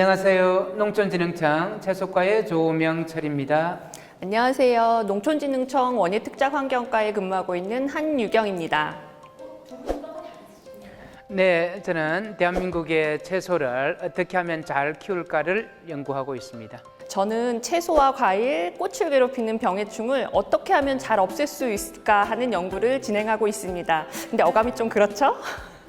안녕하세요. 농촌진흥청 채소과의 조명철입니다. 안녕하세요. 농촌진흥청 원예특작환경과에 근무하고 있는 한유경입니다. 네, 저는 대한민국의 채소를 어떻게 하면 잘 키울까를 연구하고 있습니다. 저는 채소와 과일, 꽃을 괴롭히는 병해충을 어떻게 하면 잘 없앨 수 있을까 하는 연구를 진행하고 있습니다. 근데 어감이 좀 그렇죠?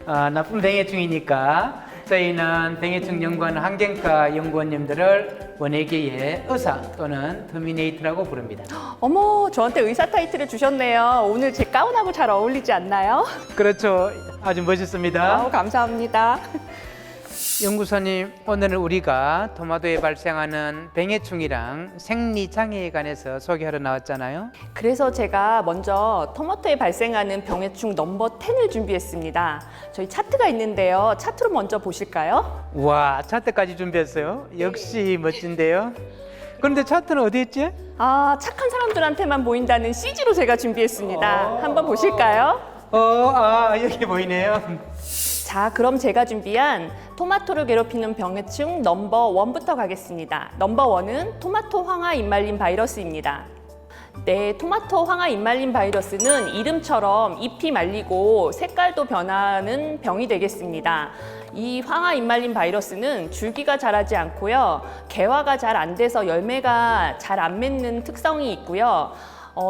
나쁜 병해충이니까 저희는 병해충 연구하는 환경과 연구원님들을 원예계의 의사 또는 터미네이터라고 부릅니다. 어머, 저한테 의사 타이틀을 주셨네요. 오늘 제 가운하고 잘 어울리지 않나요? 그렇죠. 아주 멋있습니다. 감사합니다. 연구소님, 오늘은 우리가 토마토에 발생하는 병해충이랑 생리장애에 관해서 소개하러 나왔잖아요. 그래서 제가 먼저 토마토에 발생하는 병해충 넘버 10을 준비했습니다. 저희 차트가 있는데요. 차트로 먼저 보실까요? 와, 차트까지 준비했어요. 역시 멋진데요. 그런데 차트는 어디 있지? 착한 사람들한테만 보인다는 CG로 제가 준비했습니다. 한번 보실까요? 여기 보이네요. 자, 그럼 제가 준비한 토마토를 괴롭히는 병해충 넘버 1부터 가겠습니다. 넘버 1은 토마토 황화 잎말림 바이러스입니다. 네, 토마토 황화 잎말림 바이러스는 이름처럼 잎이 말리고 색깔도 변하는 병이 되겠습니다. 이 황화 잎말림 바이러스는 줄기가 자라지 않고요. 개화가 잘 안 돼서 열매가 잘 안 맺는 특성이 있고요.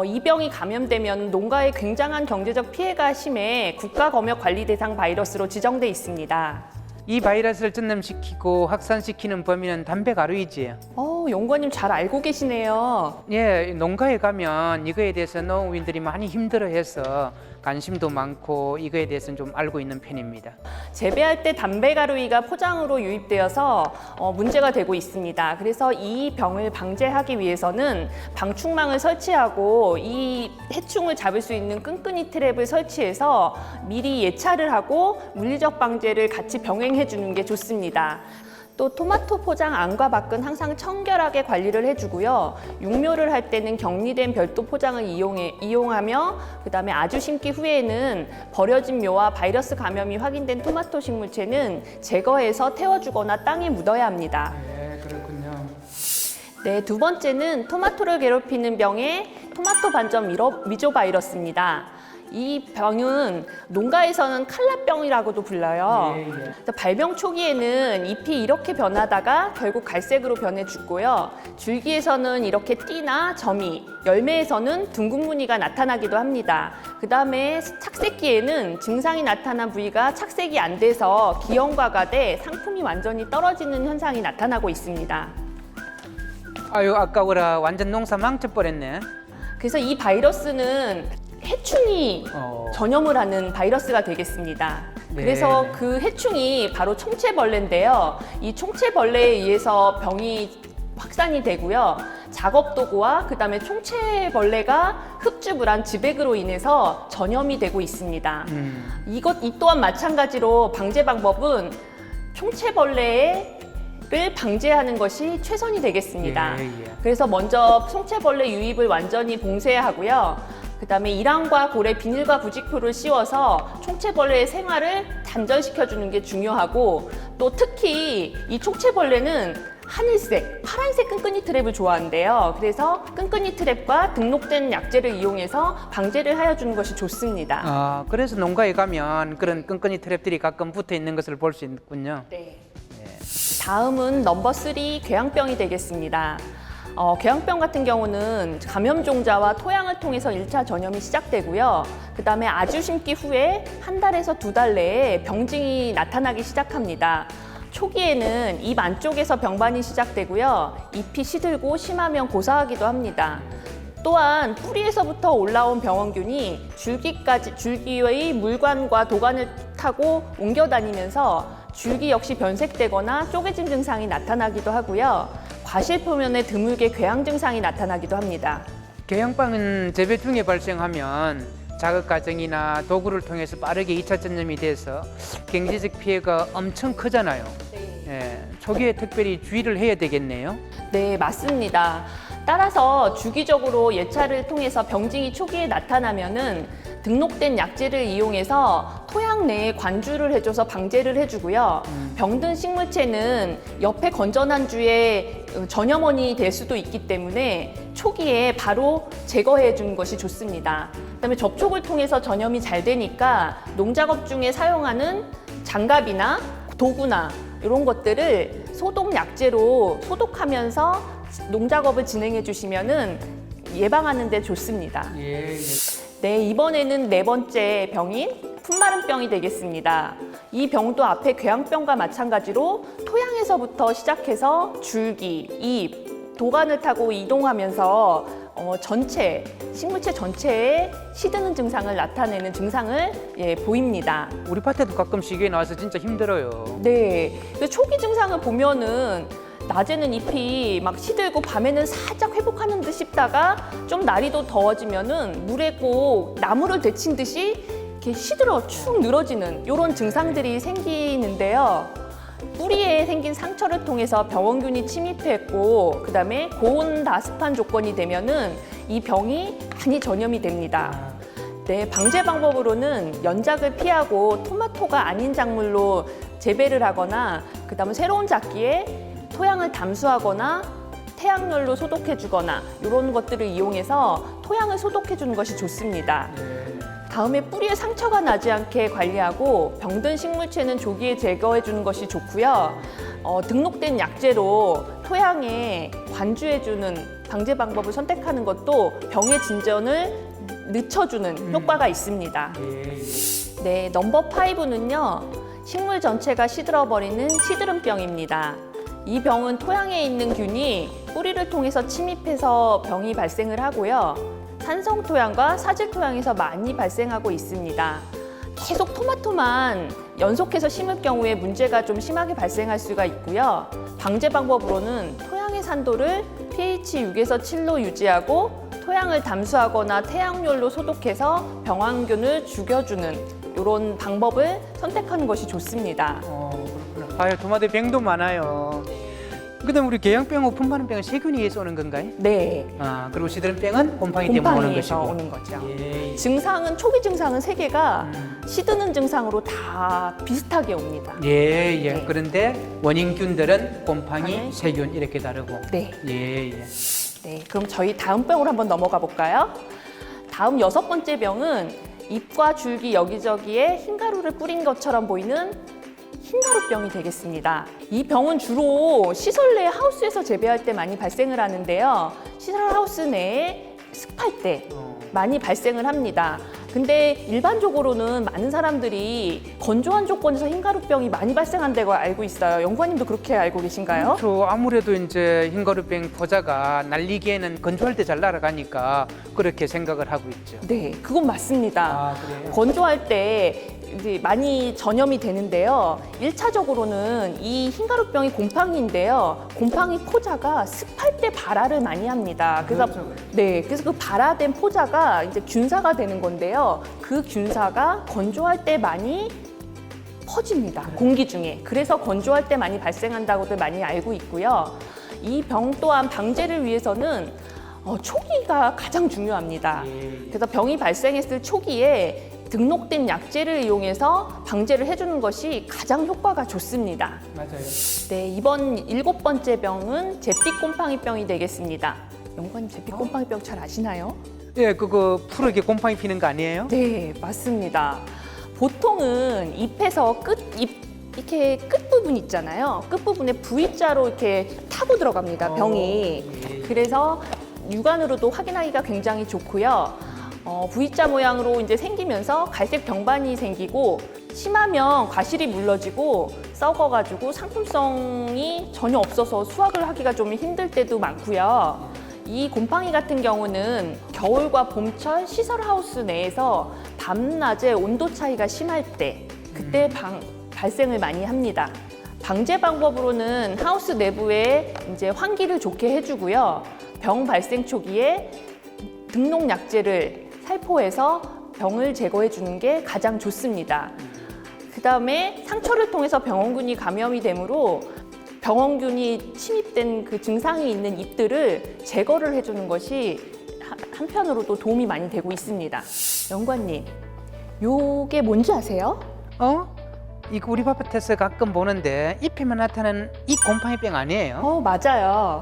이 병이 감염되면 농가에 굉장한 경제적 피해가 심해 국가검역 관리 대상 바이러스로 지정돼 있습니다. 이 바이러스를 전염시키고 확산시키는 범인은 담배가루이지. 연구원님 잘 알고 계시네요. 예, 농가에 가면 이거에 대해서 농민들이 많이 힘들어해서 관심도 많고 이거에 대해서는 좀 알고 있는 편입니다. 재배할 때 담배가루이가 포장으로 유입되어서 문제가 되고 있습니다. 그래서 이 병을 방제하기 위해서는 방충망을 설치하고 이 해충을 잡을 수 있는 끈끈이 트랩을 설치해서 미리 예찰을 하고 물리적 방제를 같이 병행해 주는 게 좋습니다. 또 토마토 포장 안과 밖은 항상 청결하게 관리를 해주고요. 육묘를 할 때는 격리된 별도 포장을 이용하며 그다음에 아주 심기 후에는 버려진 묘와 바이러스 감염이 확인된 토마토 식물체는 제거해서 태워주거나 땅에 묻어야 합니다. 네, 그렇군요. 네, 두 번째는 토마토를 괴롭히는 병의 토마토 반점 미조 바이러스입니다. 이 병은 농가에서는 칼라병이라고도 불러요. 발병 초기에는 잎이 이렇게 변하다가 결국 갈색으로 변해 죽고요. 줄기에서는 이렇게 띠나 점이, 열매에서는 둥근 무늬가 나타나기도 합니다. 그 다음에 착색기에는 증상이 나타난 부위가 착색이 안 돼서 기형과가 돼 상품이 완전히 떨어지는 현상이 나타나고 있습니다. 아유, 아까워라. 완전 농사 망쳐버렸네. 그래서 이 바이러스는 해충이 전염을 하는 바이러스가 되겠습니다. 네. 그래서 그 해충이 바로 총체벌레인데요. 이 총체벌레에 의해서 병이 확산이 되고요. 작업도구와 그다음에 총체벌레가 흡집을 한 지백으로 인해서 전염이 되고 있습니다. 이 또한 마찬가지로 방제 방법은 총체벌레의 를 방제하는 것이 최선이 되겠습니다. 그래서 먼저 총체벌레 유입을 완전히 봉쇄하고요. 그 다음에 이랑과 고래 비닐과 부직포를 씌워서 총체벌레의 생활을 단절시켜주는 게 중요하고 또 특히 이 총체벌레는 하늘색, 파란색 끈끈이 트랩을 좋아한대요. 그래서 끈끈이 트랩과 등록된 약재를 이용해서 방제를 하여주는 것이 좋습니다. 그래서 농가에 가면 그런 끈끈이 트랩들이 가끔 붙어 있는 것을 볼 수 있군요. 네. 다음은 넘버 3 궤양병이 되겠습니다. 궤양병 같은 경우는 감염종자와 토양을 통해서 1차 전염이 시작되고요. 그 다음에 아주 심기 후에 한 달에서 2달 내에 병증이 나타나기 시작합니다. 초기에는 입 안쪽에서 병반이 시작되고요. 잎이 시들고 심하면 고사하기도 합니다. 또한 뿌리에서부터 올라온 병원균이 줄기의 물관과 도관을 타고 옮겨 다니면서 줄기 역시 변색되거나 쪼개진 증상이 나타나기도 하고요. 과실 표면에 드물게 궤양 증상이 나타나기도 합니다. 궤양병은 재배 중에 발생하면 자극 과정이나 도구를 통해서 빠르게 2차 전염이 돼서 경제적 피해가 엄청 크잖아요. 초기에 특별히 주의를 해야 되겠네요. 네, 맞습니다. 따라서 주기적으로 예찰을 통해서 병증이 초기에 나타나면은 등록된 약재를 이용해서 토양 내에 관주를 해줘서 방제를 해주고요. 병든 식물체는 옆에 건전한 주의 전염원이 될 수도 있기 때문에 초기에 바로 제거해 주는 것이 좋습니다. 그다음에 접촉을 통해서 전염이 잘 되니까 농작업 중에 사용하는 장갑이나 도구나 이런 것들을 소독 약재로 소독하면서 농작업을 진행해 주시면은 예방하는 데 좋습니다. 예, 예. 네, 이번에는 네 번째 병인 품마른병이 되겠습니다. 이 병도 앞에 궤양병과 마찬가지로 토양에서부터 시작해서 줄기, 잎, 도관을 타고 이동하면서 전체, 식물체 전체에 시드는 증상을 나타내는 증상을 보입니다. 우리 밭에도 가끔씩 이게 나와서 진짜 힘들어요. 네, 그 초기 증상을 보면은 낮에는 잎이 막 시들고 밤에는 살짝 회복하는 듯 싶다가 좀 날이 더 더워지면은 물에 꼭 나무를 데친 듯이 이렇게 시들어 축 늘어지는 이런 증상들이 생기는데요. 뿌리에 생긴 상처를 통해서 병원균이 침입했고 그다음에 고온다습한 조건이 되면은 이 병이 많이 전염이 됩니다. 네, 방제 방법으로는 연작을 피하고 토마토가 아닌 작물로 재배를 하거나 그다음에 새로운 작기에 토양을 담수하거나 태양열로 소독해 주거나 이런 것들을 이용해서 토양을 소독해 주는 것이 좋습니다. 다음에 뿌리에 상처가 나지 않게 관리하고 병든 식물체는 조기에 제거해 주는 것이 좋고요. 등록된 약재로 토양에 관주해 주는 방제 방법을 선택하는 것도 병의 진전을 늦춰주는 효과가 있습니다. 네, 넘버 5는요. 식물 전체가 시들어버리는 시드름병입니다. 이 병은 토양에 있는 균이 뿌리를 통해서 침입해서 병이 발생을 하고요. 산성 토양과 사질 토양에서 많이 발생하고 있습니다. 계속 토마토만 연속해서 심을 경우에 문제가 좀 심하게 발생할 수가 있고요. 방제 방법으로는 토양의 산도를 pH 6에서 7로 유지하고 토양을 담수하거나 태양열로 소독해서 병원균을 죽여주는 이런 방법을 선택하는 것이 좋습니다. 그렇구나. 아유, 토마토 병도 많아요. 그다음 우리 궤양병하고 품마른병은 세균에서 오는 건가요? 네. 그리고 시드름병은 곰팡이 때문에 오는 곰팡이에서 것이고. 오는 거죠. 예. 증상은 초기 증상은 세 개가 시드는 증상으로 다 비슷하게 옵니다. 예, 예. 네. 그런데 원인균들은 곰팡이, 곰팡이. 세균 이렇게 다르고. 네. 예, 예. 네, 그럼 저희 다음 병으로 한번 넘어가 볼까요? 다음 6번째 병은 잎과 줄기 여기저기에 흰가루를 뿌린 것처럼 보이는 흰가루병이 되겠습니다. 이 병은 주로 시설 내 하우스에서 재배할 때 많이 발생을 하는데요. 시설 하우스 내에 습할 때 많이 발생을 합니다. 근데 일반적으로는 많은 사람들이 건조한 조건에서 흰가루병이 많이 발생한다고 알고 있어요. 연구원님도 그렇게 알고 계신가요? 그렇죠. 아무래도 이제 흰가루병 포자가 날리기에는 건조할 때 잘 날아가니까 그렇게 생각을 하고 있죠. 네, 그건 맞습니다. 그래요? 건조할 때 이제 많이 전염이 되는데요. 1차적으로는 이 흰가루병이 곰팡이인데요. 곰팡이 포자가 습할 때 발화를 많이 합니다. 그래서 그렇죠. 네, 그래서 그 발화된 포자가 이제 균사가 되는 건데요. 그 균사가 건조할 때 많이 퍼집니다. 공기 중에. 그래서 건조할 때 많이 발생한다고들 많이 알고 있고요. 이 병 또한 방제를 위해서는 초기가 가장 중요합니다. 그래서 병이 발생했을 초기에 등록된 약재를 이용해서 방제를 해주는 것이 가장 효과가 좋습니다. 맞아요. 네, 이번 7번째 병은 잿빛곰팡이병이 되겠습니다. 연구원님 잿빛곰팡이병 잘 아시나요? 예, 그거 푸르게 곰팡이 피는 거 아니에요? 네, 맞습니다. 보통은 잎에서 이렇게 끝부분 있잖아요. 끝부분에 V자로 이렇게 타고 들어갑니다, 병이. 그래서 육안으로도 확인하기가 굉장히 좋고요. V자 모양으로 이제 생기면서 갈색 병반이 생기고 심하면 과실이 물러지고 썩어가지고 상품성이 전혀 없어서 수확을 하기가 좀 힘들 때도 많고요. 이 곰팡이 같은 경우는 겨울과 봄철 시설하우스 내에서 밤낮의 온도 차이가 심할 때 그때 발생을 많이 합니다. 방제 방법으로는 하우스 내부에 이제 환기를 좋게 해주고요. 병 발생 초기에 등록 약재를 살포해서 병을 제거해 주는 게 가장 좋습니다. 그 다음에 상처를 통해서 병원균이 감염이 되므로 병원균이 침입된 그 증상이 있는 잎들을 제거를 해주는 것이 한편으로도 도움이 많이 되고 있습니다. 연구원님, 요게 뭔지 아세요? 이거 우리 밭에서 가끔 보는데 잎에만 나타나는 이 곰팡이병 아니에요? 맞아요.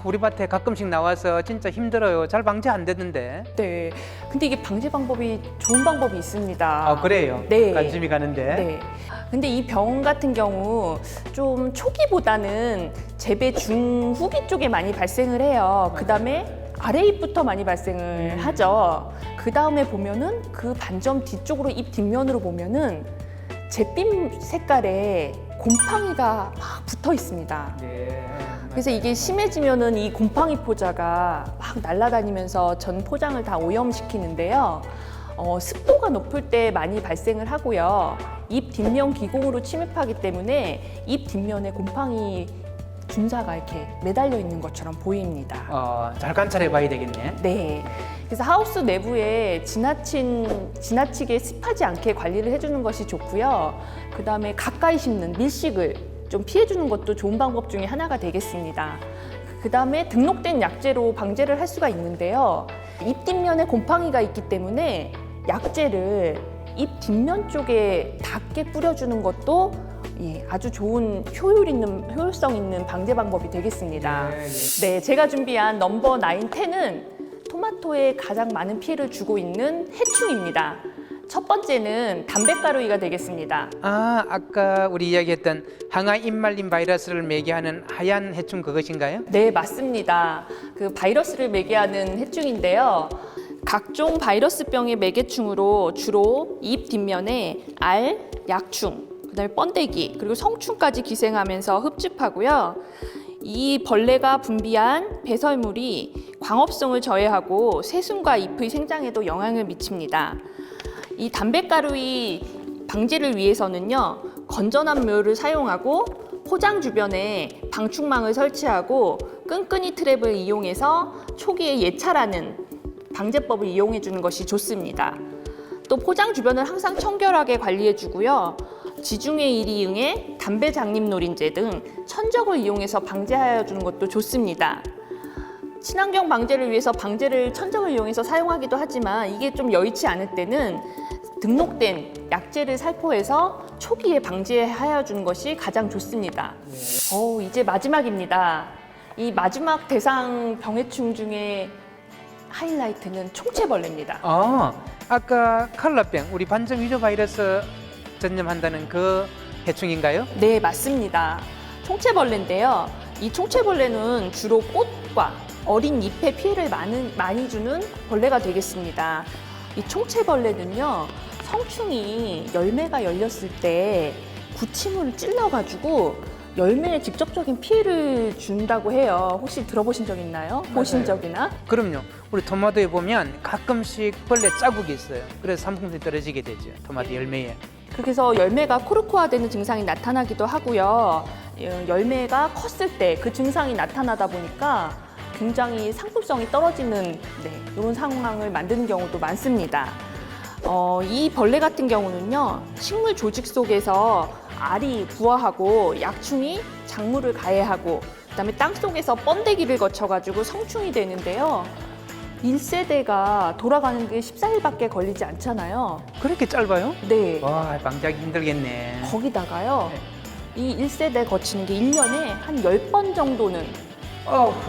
우리 밭에 가끔씩 나와서 진짜 힘들어요. 잘 방지 안 되는데. 네. 근데 이게 방지 방법이 좋은 방법이 있습니다. 그래요? 네. 관심이 가는데. 네. 근데 이 병 같은 경우 좀 초기보다는 재배 중후기 쪽에 많이 발생을 해요. 그 다음에 아래 잎부터 많이 발생을 하죠. 그 다음에 보면은 그 반점 뒤쪽으로 잎 뒷면으로 보면은 잿빛 색깔의 곰팡이가 막 붙어 있습니다. 네. 그래서 이게 심해지면은 이 곰팡이 포자가 막 날아다니면서 전 포장을 다 오염시키는데요. 습도가 높을 때 많이 발생을 하고요. 잎 뒷면 기공으로 침입하기 때문에 잎 뒷면에 곰팡이 균사가 이렇게 매달려 있는 것처럼 보입니다. 잘 관찰해 봐야 되겠네. 네. 그래서 하우스 내부에 지나치게 습하지 않게 관리를 해주는 것이 좋고요. 그 다음에 가까이 심는 밀식을 좀 피해주는 것도 좋은 방법 중에 하나가 되겠습니다. 그 다음에 등록된 약재로 방제를 할 수가 있는데요. 잎 뒷면에 곰팡이가 있기 때문에 약재를 잎 뒷면 쪽에 닿게 뿌려주는 것도 아주 좋은 효율성 있는 방제 방법이 되겠습니다. 네, 제가 준비한 넘버 9, 10은 토마토에 가장 많은 피해를 주고 있는 해충입니다. 첫 번째는 담배가루이가 되겠습니다. 아까 우리 이야기했던 항아 잎말림 바이러스를 매개하는 하얀 해충 그것인가요? 네, 맞습니다. 그 바이러스를 매개하는 해충인데요. 각종 바이러스병의 매개충으로 주로 잎 뒷면에 알, 약충, 그다음에 번데기, 그리고 성충까지 기생하면서 흡집하고요. 이 벌레가 분비한 배설물이 광합성을 저해하고 새순과 잎의 생장에도 영향을 미칩니다. 이 담배가루이 방지를 위해서는요, 건전한 묘를 사용하고 포장 주변에 방충망을 설치하고 끈끈이 트랩을 이용해서 초기에 예찰하는 방제법을 이용해 주는 것이 좋습니다. 또 포장 주변을 항상 청결하게 관리해 주고요. 지중해 일이응에 담배 장립 노린재 등 천적을 이용해서 방제하여 주는 것도 좋습니다. 친환경 방제를 위해서 방제를 천적을 이용해서 사용하기도 하지만 이게 좀 여의치 않을 때는 등록된 약재를 살포해서 초기에 방제하여 주는 것이 가장 좋습니다. 이제 마지막입니다. 이 마지막 대상 병해충 중에 하이라이트는 총체벌레입니다. 아까 칼라병, 우리 반점 위조 바이러스 전염한다는 그 해충인가요? 네, 맞습니다. 총체벌레인데요. 이 총체벌레는 주로 꽃과 어린 잎에 피해를 많이 주는 벌레가 되겠습니다. 이 총체벌레는요, 성충이 열매가 열렸을 때 구치물을 찔러가지고 열매에 직접적인 피해를 준다고 해요. 혹시 들어보신 적 있나요? 보신 적이나? 그럼요. 우리 토마토에 보면 가끔씩 벌레 자국이 있어요. 그래서 상품성이 떨어지게 되죠. 토마토 열매에. 그래서 열매가 코르코아되는 증상이 나타나기도 하고요. 열매가 컸을 때 그 증상이 나타나다 보니까 굉장히 상품성이 떨어지는 이런 상황을 만드는 경우도 많습니다. 이 벌레 같은 경우는요, 식물 조직 속에서 알이 부화하고 약충이 작물을 가해하고 그다음에 땅 속에서 번데기를 거쳐가지고 성충이 되는데요. 1세대가 돌아가는 게 14일밖에 걸리지 않잖아요. 그렇게 짧아요? 네. 와, 방지하기 힘들겠네. 거기다가요, 이 1세대 거치는 게 1년에 한 10번 정도는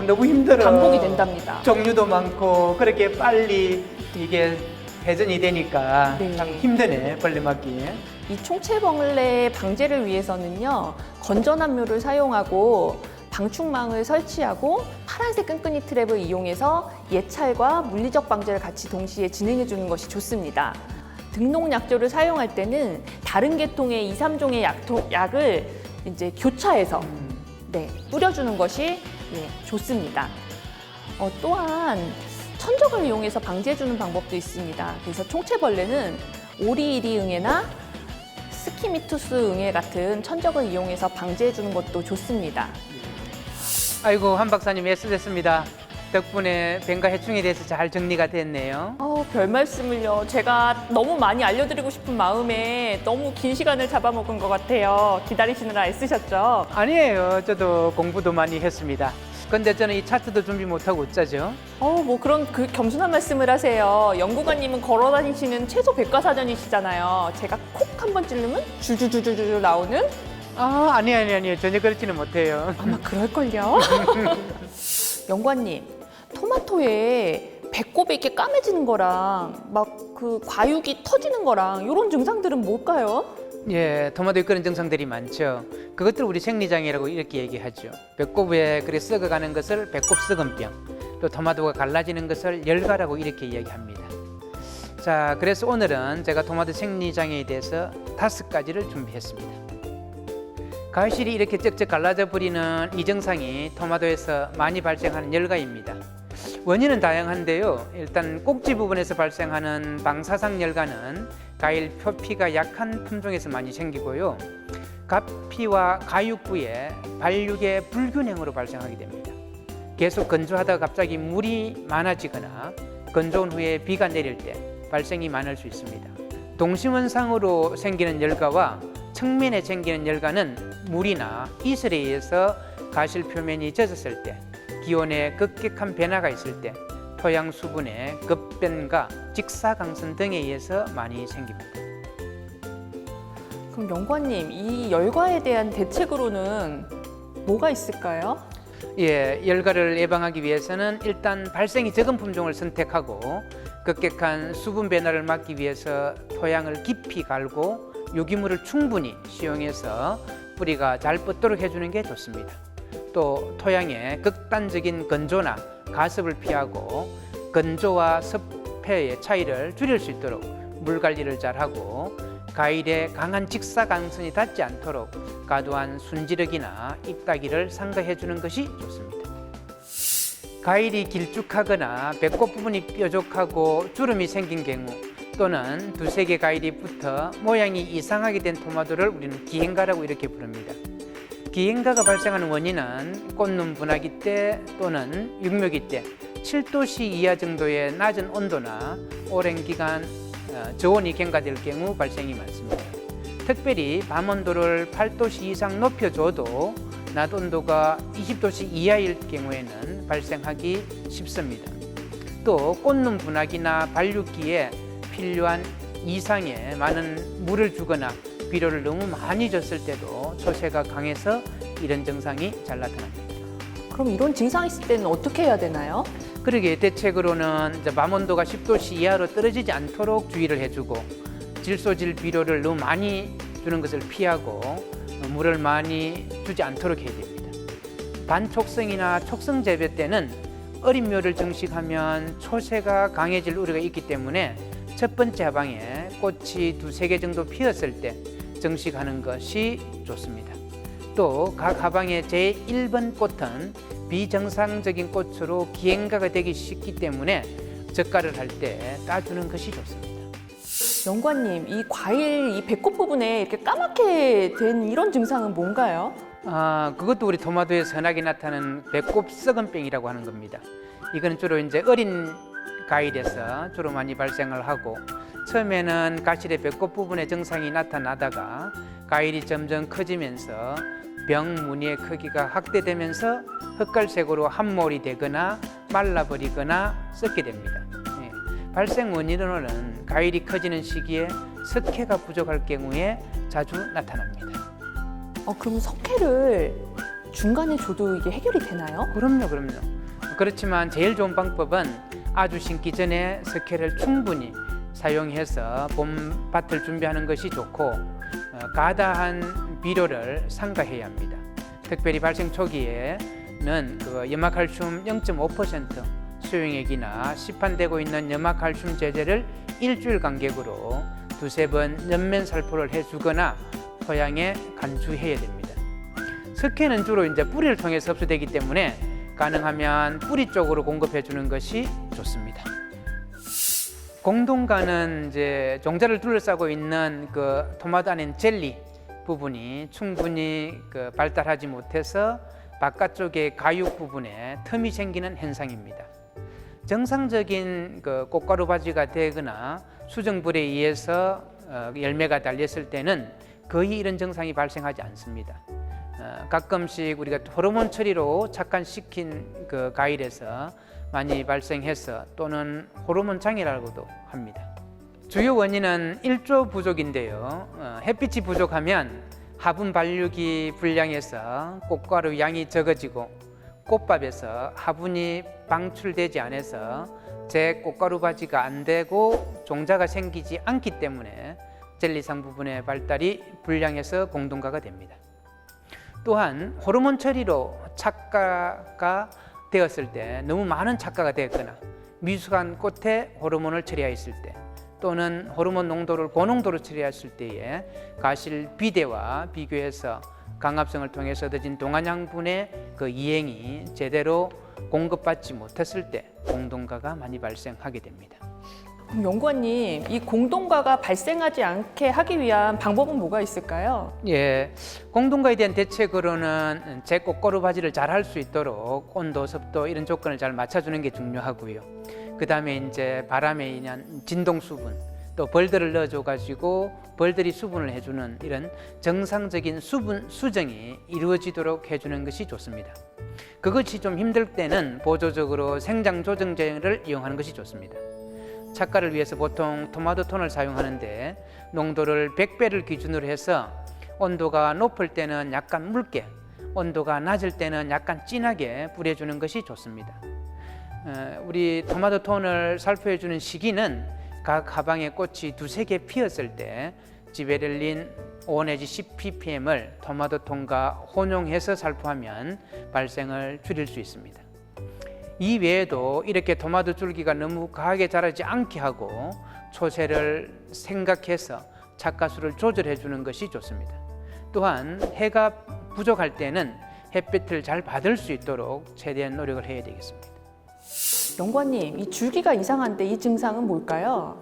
너무 힘들어. 반복이 된답니다. 종류도 많고 그렇게 빨리 이게 회전이 되니까 네. 참 힘드네, 벌레 맞기. 이 총체벌레 방제를 위해서는요, 건전한 묘를 사용하고 방충망을 설치하고 파란색 끈끈이 트랩을 이용해서 예찰과 물리적 방제를 같이 동시에 진행해 주는 것이 좋습니다. 등록 약조를 사용할 때는 다른 계통의 2, 3종의 약을 이제 교차해서 뿌려주는 것이 좋습니다. 또한 천적을 이용해서 방지해 주는 방법도 있습니다. 그래서 총체벌레는 오리이리응애나 스키미투스 응애 같은 천적을 이용해서 방지해 주는 것도 좋습니다. 아이고, 한 박사님 애쓰셨습니다. 덕분에 뱀과 해충에 대해서 잘 정리가 됐네요. 별 말씀을요. 제가 너무 많이 알려드리고 싶은 마음에 너무 긴 시간을 잡아먹은 것 같아요. 기다리시느라 애쓰셨죠? 아니에요. 저도 공부도 많이 했습니다. 근데 저는 이 차트도 준비 못하고 어쩌죠? 뭐 그런 그 겸손한 말씀을 하세요. 연구관님은 걸어다니시는 채소 백과사전이시잖아요. 제가 콕 한번 찌르면 줄줄줄줄 나오는? 아니에요. 전혀 그렇지는 못해요. 아마 그럴걸요? 연구관님, 토마토에 배꼽이 이렇게 까매지는 거랑 막 그 과육이 터지는 거랑 이런 증상들은 뭘까요? 예, 토마토에 그런 증상들이 많죠. 그것들 우리 생리장애라고 이렇게 얘기하죠. 배꼽에 그래 썩어가는 것을 배꼽 썩은병, 또 토마토가 갈라지는 것을 열가라고 이렇게 얘기합니다. 자, 그래서 오늘은 제가 토마토 생리장애에 대해서 5가지를 준비했습니다. 가시리 이렇게 쩍쩍 갈라져 버리는 이 증상이 토마토에서 많이 발생하는 열가입니다. 원인은 다양한데요. 일단 꼭지 부분에서 발생하는 방사상 열가는 가일 표피가 약한 품종에서 많이 생기고요. 가피와 가육부에 발육의 불균형으로 발생하게 됩니다. 계속 건조하다가 갑자기 물이 많아지거나 건조한 후에 비가 내릴 때 발생이 많을 수 있습니다. 동심원상으로 생기는 열가와 측면에 생기는 열가는 물이나 이슬에 의해서 가실 표면이 젖었을 때, 기온의 급격한 변화가 있을 때, 토양 수분의 급변과 직사광선 등에 의해서 많이 생깁니다. 그럼 연구관님, 이 열과에 대한 대책으로는 뭐가 있을까요? 예, 열가를 예방하기 위해서는 일단 발생이 적은 품종을 선택하고 급격한 수분 변화를 막기 위해서 토양을 깊이 갈고 유기물을 충분히使用해서 뿌리가 잘 뻗도록 해주는 게 좋습니다. 또 토양의 극단적인 건조나 가습을 피하고 건조와 습해의 차이를 줄일 수 있도록 물 관리를 잘하고 가일에 강한 직사광선이 닿지 않도록 과도한 순지력이나 잎따기를 삼가해 주는 것이 좋습니다. 가일이 길쭉하거나 배꼽 부분이 뾰족하고 주름이 생긴 경우 또는 2-3개 가일이 붙어 모양이 이상하게 된 토마토를 우리는 기행가라고 이렇게 부릅니다. 기행가가 발생하는 원인은 꽃눈 분화기 때 또는 육묘기 때 7도씨 이하 정도의 낮은 온도나 오랜 기간 저온이 경과될 경우 발생이 많습니다. 특별히 밤 온도를 8도씨 이상 높여줘도 낮 온도가 20도씨 이하일 경우에는 발생하기 쉽습니다. 또 꽃눈 분화기나 발육기에 필요한 이상의 많은 물을 주거나 비료를 너무 많이 줬을 때도 초세가 강해서 이런 증상이 잘 나타납니다. 그럼 이런 증상이 있을 때는 어떻게 해야 되나요? 그러게 대책으로는 밤 온도가 10도씨 이하로 떨어지지 않도록 주의를 해주고 질소질 비료를 너무 많이 주는 것을 피하고 물을 많이 주지 않도록 해야 됩니다. 반촉성이나 촉성 재배 때는 어린 묘를 정식하면 초세가 강해질 우려가 있기 때문에 첫 번째 하방에 꽃이 2-3개 정도 피었을 때 정식하는 것이 좋습니다. 또 각 하방의 제1번 꽃은 비정상적인 꽃으로 기행가가 되기 쉽기 때문에 젓갈을 할 때 따주는 것이 좋습니다. 연구관님, 이 과일 이 배꼽 부분에 이렇게 까맣게 된 이런 증상은 뭔가요? 그것도 우리 토마토에 흔하게 나타나는 배꼽 썩은병이라고 하는 겁니다. 이거는 주로 이제 어린 가일에서 주로 많이 발생을 하고 처음에는 가실의 배꼽 부분에 증상이 나타나다가 가일이 점점 커지면서 병 무늬의 크기가 확대되면서 흑갈색으로 함몰이 되거나 말라버리거나 썩게 됩니다. 발생 원인으로는 가일이 커지는 시기에 석회가 부족할 경우에 자주 나타납니다. 그럼 석회를 중간에 줘도 이게 해결이 되나요? 그럼요. 그렇지만 제일 좋은 방법은 아주 심기 전에 석회를 충분히 사용해서 봄밭을 준비하는 것이 좋고 과다한 비료를 삼가해야 합니다. 특별히 발생 초기에는 염화칼슘 0.5% 수용액이나 시판되고 있는 염화칼슘 제제를 일주일 간격으로 2-3번 연면 살포를 해주거나 토양에 간주해야 됩니다. 석회는 주로 이제 뿌리를 통해서 흡수되기 때문에 가능하면 뿌리 쪽으로 공급해 주는 것이 좋습니다. 공동가는 이제 종자를 둘러싸고 있는 토마토 안에 젤리 부분이 충분히 발달하지 못해서 바깥쪽의 가육 부분에 틈이 생기는 현상입니다. 정상적인 그 꽃가루 바지가 되거나 수정불에 의해서 열매가 달렸을 때는 거의 이런 증상이 발생하지 않습니다. 가끔씩 우리가 호르몬 처리로 착간시킨 그 과일에서 많이 발생해서 또는 호르몬 장애라고도 합니다. 주요 원인은 일조 부족인데요. 햇빛이 부족하면 화분 발육이 불량해서 꽃가루 양이 적어지고 꽃밥에서 화분이 방출되지 않아서 제 꽃가루 바지가 안 되고 종자가 생기지 않기 때문에 젤리상 부분의 발달이 불량해서 공동가가 됩니다. 또한 호르몬 처리로 착가가 되었을 때 너무 많은 착가가 되었거나 미숙한 꽃에 호르몬을 처리하였을 때 또는 호르몬 농도를 고농도로 처리했을 때에 가실 비대와 비교해서 강압성을 통해서 얻어진 동안양분의 그 이행이 제대로 공급받지 못했을 때 공동가가 많이 발생하게 됩니다. 그럼 연구원님, 이 공동가가 발생하지 않게 하기 위한 방법은 뭐가 있을까요? 예, 공동가에 대한 대책으로는 제 꽃가루 바지를 잘 할 수 있도록 온도, 습도 이런 조건을 잘 맞춰주는 게 중요하고요. 그 다음에 이제 바람에 의한 진동 수분, 또 벌들을 넣어줘 가지고 벌들이 수분을 해주는 이런 정상적인 수분 수정이 이루어지도록 해주는 것이 좋습니다. 그것이 좀 힘들 때는 보조적으로 생장 조정제를 이용하는 것이 좋습니다. 착가를 위해서 보통 토마토톤을 사용하는데 농도를 100배를 기준으로 해서 온도가 높을 때는 약간 묽게, 온도가 낮을 때는 약간 진하게 뿌려주는 것이 좋습니다. 우리 토마토톤을 살포해 주는 시기는 각 하방에 꽃이 두세 개 피었을 때 지베렐린 5 내지 10 ppm을 토마토톤과 혼용해서 살포하면 발생을 줄일 수 있습니다. 이 외에도 이렇게 토마토 줄기가 너무 과하게 자라지 않게 하고 초세를 생각해서 착가수를 조절해 주는 것이 좋습니다. 또한 해가 부족할 때는 햇빛을 잘 받을 수 있도록 최대한 노력을 해야 되겠습니다. 연구원님, 이 줄기가 이상한데 이 증상은 뭘까요?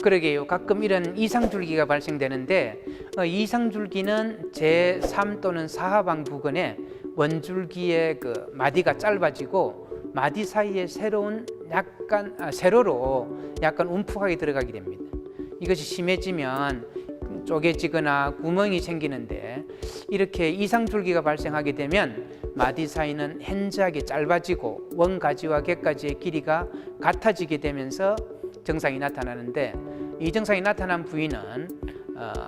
그러게요. 가끔 이런 이상줄기가 발생되는데 이상줄기는 제3 또는 4하방 부근에 원줄기의 그 마디가 짧아지고 마디 사이에 세로로 약간 움푹하게 들어가게 됩니다. 이것이 심해지면 쪼개지거나 구멍이 생기는데 이렇게 이상줄기가 발생하게 되면 마디 사이는 현저하게 짧아지고 원가지와 객가지의 길이가 같아지게 되면서 증상이 나타나는데 이 증상이 나타난 부위는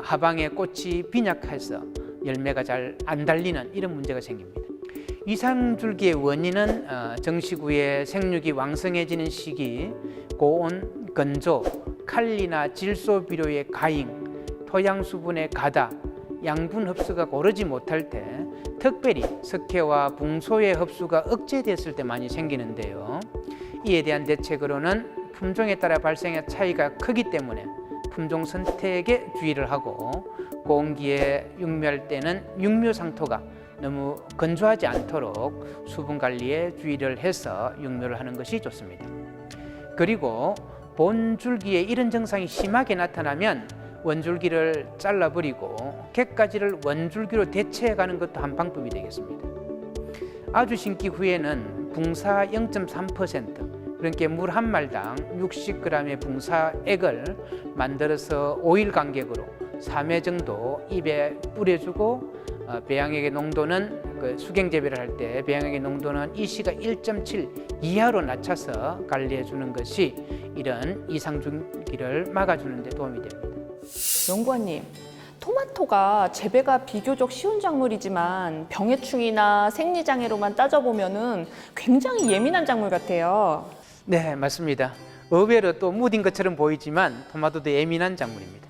하방에 꽃이 빈약해서 열매가 잘 안 달리는 이런 문제가 생깁니다. 이상줄기의 원인은 정식 후에 생육이 왕성해지는 시기, 고온, 건조, 칼리나 질소 비료의 가잉, 토양 수분의 가다, 양분 흡수가 고르지 못할 때 특별히 석회와 붕소의 흡수가 억제됐을 때 많이 생기는데요. 이에 대한 대책으로는 품종에 따라 발생의 차이가 크기 때문에 품종 선택에 주의를 하고 고온기에 육묘할 때는 육묘 상토가 너무 건조하지 않도록 수분 관리에 주의를 해서 육묘를 하는 것이 좋습니다. 그리고 본줄기에 이런 증상이 심하게 나타나면 원줄기를 잘라버리고 객가지를 원줄기로 대체해가는 것도 한 방법이 되겠습니다. 아주 심기 후에는 붕사 0.3%, 그러니까 물 한 말당 60g의 붕사액을 만들어서 5일 간격으로 3회 정도 입에 뿌려주고 배양액의 농도는 수경 재배를 할 때 배양액의 농도는 EC가 1.7 이하로 낮춰서 관리해 주는 것이 이런 이상줄기를 막아주는 데 도움이 됩니다. 연구원님, 토마토가 재배가 비교적 쉬운 작물이지만 병해충이나 생리장애로만 따져보면은 굉장히 예민한 작물 같아요. 네, 맞습니다. 의외로 또 무딘 것처럼 보이지만 토마토도 예민한 작물입니다.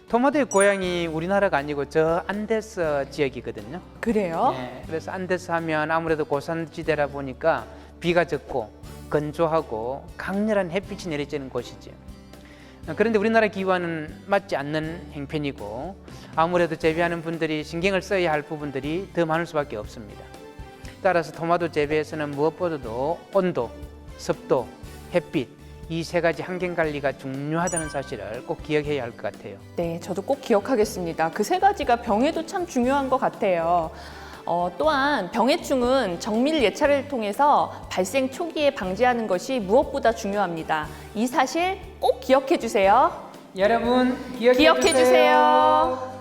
토마토의 고향이 우리나라가 아니고 저 안데스 지역이거든요. 그래요? 네, 그래서 안데스 하면 아무래도 고산지대라 보니까 비가 적고 건조하고 강렬한 햇빛이 내리쬐는 곳이죠. 그런데 우리나라 기후와는 맞지 않는 형편이고 아무래도 재배하는 분들이 신경을 써야 할 부분들이 더 많을 수밖에 없습니다. 따라서 토마토 재배에서는 무엇보다도 온도, 습도, 햇빛 이 세 가지 환경 관리가 중요하다는 사실을 꼭 기억해야 할 것 같아요. 네, 저도 꼭 기억하겠습니다. 그 세 가지가 병에도 참 중요한 것 같아요. 또한 병해충은 정밀 예찰을 통해서 발생 초기에 방지하는 것이 무엇보다 중요합니다. 이 사실 꼭 기억해 주세요. 여러분 기억해 주세요.